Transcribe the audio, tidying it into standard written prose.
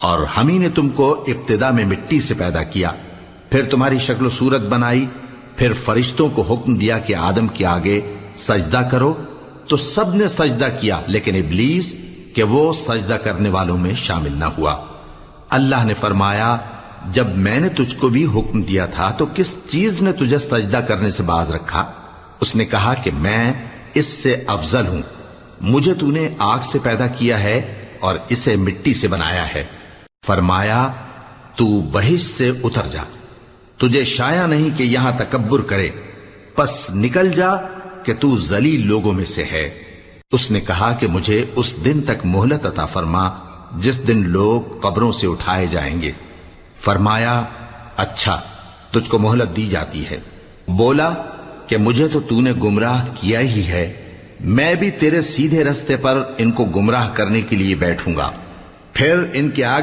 اور ہم ہی نے تم کو ابتدا میں مٹی سے پیدا کیا، پھر تمہاری شکل و صورت بنائی، پھر فرشتوں کو حکم دیا کہ آدم کے آگے سجدہ کرو، تو سب نے سجدہ کیا لیکن ابلیس کہ وہ سجدہ کرنے والوں میں شامل نہ ہوا۔ اللہ نے فرمایا جب میں نے تجھ کو بھی حکم دیا تھا تو کس چیز نے تجھے سجدہ کرنے سے باز رکھا؟ اس نے کہا کہ میں اس سے افضل ہوں، مجھے تو نے آگ سے پیدا کیا ہے اور اسے مٹی سے بنایا ہے۔ فرمایا تو بہشت سے اتر جا، تجھے شایع نہیں کہ یہاں تکبر کرے، پس نکل جا کہ تو ذلیل لوگوں میں سے ہے۔ اس نے کہا کہ مجھے اس دن تک مہلت عطا فرما جس دن لوگ قبروں سے اٹھائے جائیں گے۔ فرمایا اچھا، تجھ کو مہلت دی جاتی ہے۔ بولا کہ مجھے تو نے گمراہ کیا ہی ہے، میں بھی تیرے سیدھے رستے پر ان کو گمراہ کرنے کے لیے بیٹھوں گا، پھر ان کے آگے